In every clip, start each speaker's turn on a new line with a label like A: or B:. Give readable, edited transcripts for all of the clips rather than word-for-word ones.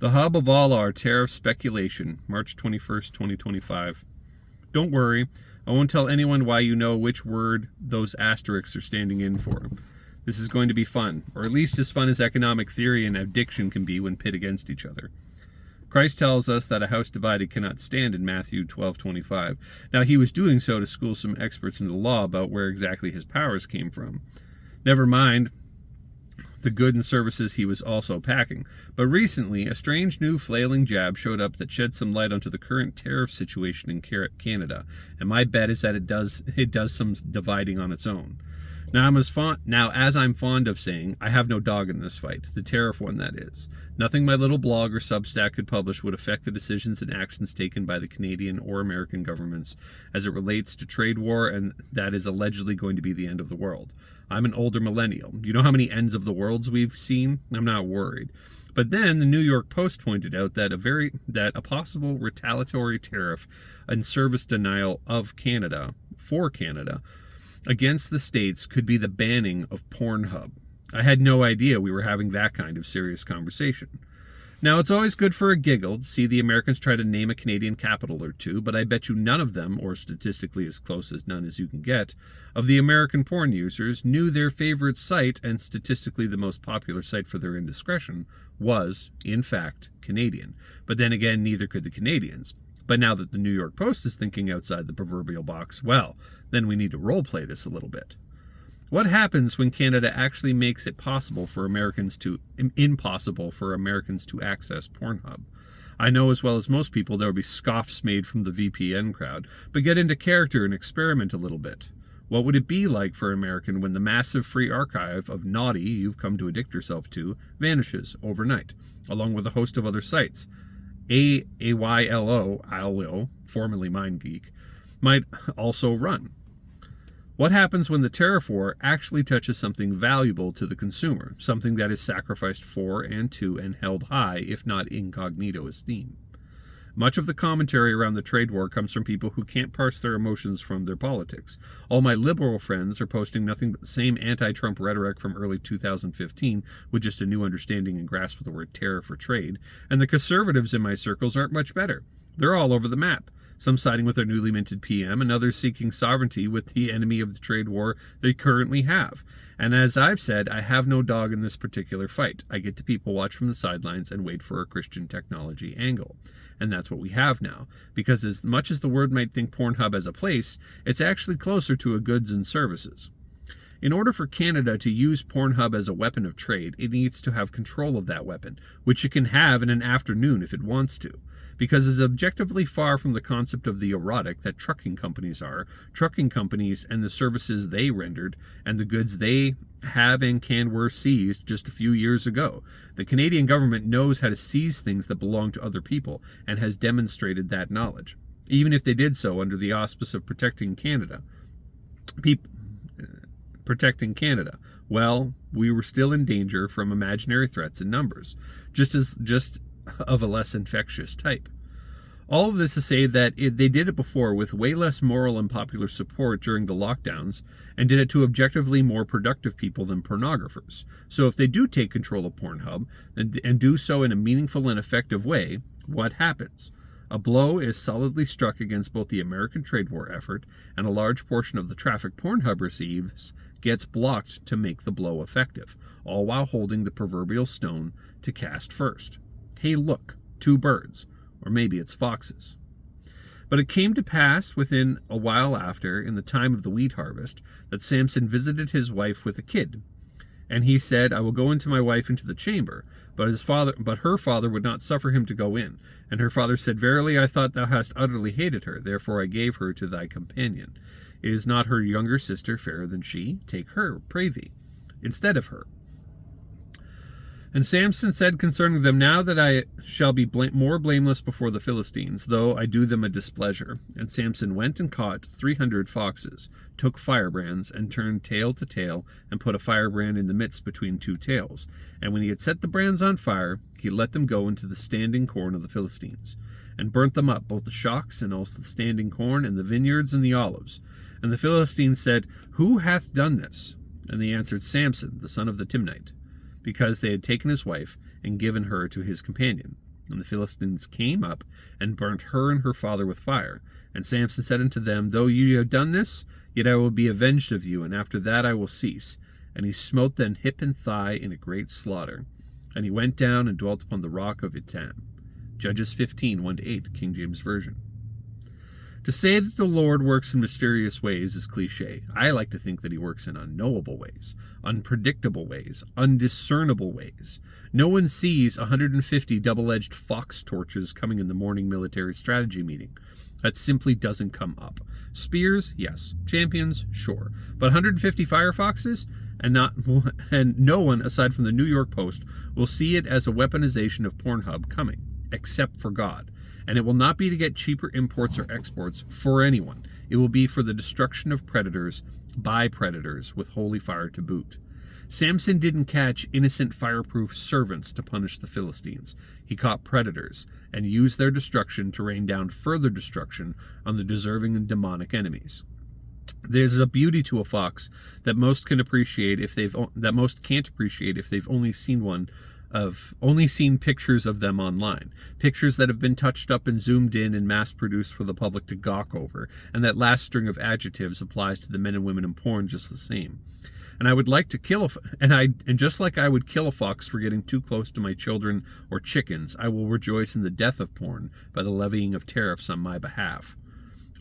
A: The hub of all our tariff speculation, March 21st, 2025. Don't worry, I won't tell anyone why you know which word those asterisks are standing in for. This is going to be fun, or at least as fun as economic theory and addiction can be when pit against each other. Christ tells us that a house divided cannot stand in Matthew 12:25. Now, he was doing so to school some experts in the law about where exactly his powers came from. Never mind the good and services he was also packing. But recently, a strange new flailing jab showed up that shed some light onto the current tariff situation in Canada, and my bet is that it does some dividing on its own. Now, as I'm fond of saying, I have no dog in this fight, the tariff one, that is. Nothing my little blog or Substack could publish would affect the decisions and actions taken by the Canadian or American governments as it relates to trade war, and that is allegedly going to be the end of the world. I'm an older millennial. You know how many ends of the worlds we've seen? I'm not worried. But then the New York Post pointed out that a possible retaliatory tariff and service denial of Canada, for Canada, against the states could be the banning of Pornhub. I had no idea we were having that kind of serious conversation. Now, it's always good for a giggle to see the Americans try to name a Canadian capital or two, but I bet you none of them, or statistically as close as none as you can get, of the American porn users knew their favorite site, and statistically the most popular site for their indiscretion, was, in fact, Canadian. But then again, neither could the Canadians. But now that the New York Post is thinking outside the proverbial box, well, then we need to role-play this a little bit. What happens when Canada actually makes it impossible for Americans to access Pornhub? I know as well as most people there will be scoffs made from the VPN crowd, but get into character and experiment a little bit. What would it be like for an American when the massive free archive of naughty you've come to addict yourself to vanishes overnight, along with a host of other sites? AYLO, formerly MindGeek, might also run. What happens when the tariff war actually touches something valuable to the consumer, something that is sacrificed for and to and held high, if not incognito esteem? Much of the commentary around the trade war comes from people who can't parse their emotions from their politics. All my liberal friends are posting nothing but the same anti-Trump rhetoric from early 2015 with just a new understanding and grasp of the word tariff or trade, and the conservatives in my circles aren't much better. They're all over the map, some siding with their newly minted PM and others seeking sovereignty with the enemy of the trade war they currently have. And as I've said, I have no dog in this particular fight. I get to people watch from the sidelines and wait for a Christian technology angle. And that's what we have now, because as much as the world might think Pornhub as a place, it's actually closer to a goods and services. In order for Canada to use Pornhub as a weapon of trade, it needs to have control of that weapon, which it can have in an afternoon if it wants to. Because as objectively far from the concept of the erotic that trucking companies are, trucking companies and the services they rendered and the goods they have and can were seized just a few years ago. The Canadian government knows how to seize things that belong to other people and has demonstrated that knowledge, even if they did so under the auspice of protecting Canada. Well, we were still in danger from imaginary threats in numbers, just of a less infectious type. All of this to say that they did it before with way less moral and popular support during the lockdowns, and did it to objectively more productive people than pornographers. So if they do take control of Pornhub and do so in a meaningful and effective way, what happens? A blow is solidly struck against both the American trade war effort, and a large portion of the traffic Pornhub receives gets blocked to make the blow effective, all while holding the proverbial stone to cast first. Hey, look, two birds. Or maybe it's foxes. But it came to pass within a while after, in the time of the wheat harvest, that Samson visited his wife with a kid. And he said, I will go into my wife into the chamber. But her father would not suffer him to go in. And her father said, Verily, I thought thou hast utterly hated her, therefore I gave her to thy companion. Is not her younger sister fairer than she? Take her, pray thee, instead of her. And Samson said concerning them, Now that I shall be more blameless before the Philistines, though I do them a displeasure. And Samson went and caught 300 foxes, took firebrands, and turned tail to tail, and put a firebrand in the midst between two tails. And when he had set the brands on fire, he let them go into the standing corn of the Philistines, and burnt them up, both the shocks and also the standing corn, and the vineyards and the olives. And the Philistines said, Who hath done this? And they answered, Samson, the son of the Timnite, because they had taken his wife and given her to his companion. And the Philistines came up and burnt her and her father with fire. And Samson said unto them, Though you have done this, yet I will be avenged of you, and after that I will cease. And he smote them hip and thigh in a great slaughter. And he went down and dwelt upon the rock of Etam. Judges 15, 1-8, King James Version. To say that the Lord works in mysterious ways is cliche. I like to think that he works in unknowable ways, unpredictable ways, undiscernible ways. No one sees 150 double-edged fox torches coming in the morning military strategy meeting. That simply doesn't come up. Spears, yes. Champions, sure. But 150 firefoxes? And no one, aside from the New York Post, will see it as a weaponization of Pornhub coming, except for God. And it will not be to get cheaper imports or exports for anyone. It will be for the destruction of predators by predators with holy fire to boot. Samson didn't catch innocent fireproof servants to punish the Philistines. He caught predators and used their destruction to rain down further destruction on the deserving and demonic enemies. There's a beauty to a fox that most can't appreciate if they've only seen pictures of them online, pictures that have been touched up and zoomed in and mass produced for the public to gawk over, and that last string of adjectives applies to the men and women in porn just the same. And I would like to kill and just like I would kill a fox for getting too close to my children or chickens, I will rejoice in the death of porn by the levying of tariffs on my behalf.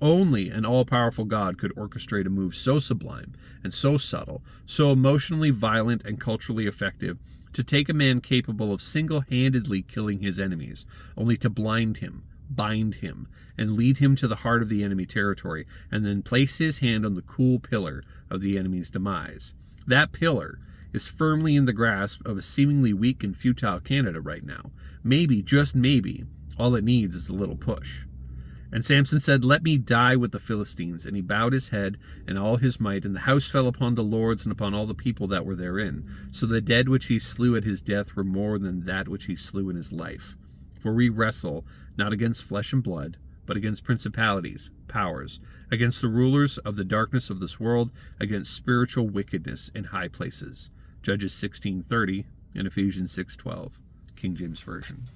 A: Only an all-powerful God could orchestrate a move so sublime and so subtle, so emotionally violent and culturally effective, to take a man capable of single-handedly killing his enemies, only to blind him, bind him, and lead him to the heart of the enemy territory, and then place his hand on the cool pillar of the enemy's demise. That pillar is firmly in the grasp of a seemingly weak and futile Canada right now. Maybe, just maybe, all it needs is a little push. And Samson said, Let me die with the Philistines. And he bowed his head and all his might, and the house fell upon the lords and upon all the people that were therein. So the dead which he slew at his death were more than that which he slew in his life. For we wrestle not against flesh and blood, but against principalities, powers, against the rulers of the darkness of this world, against spiritual wickedness in high places. Judges 16:30 and Ephesians 6:12, King James Version.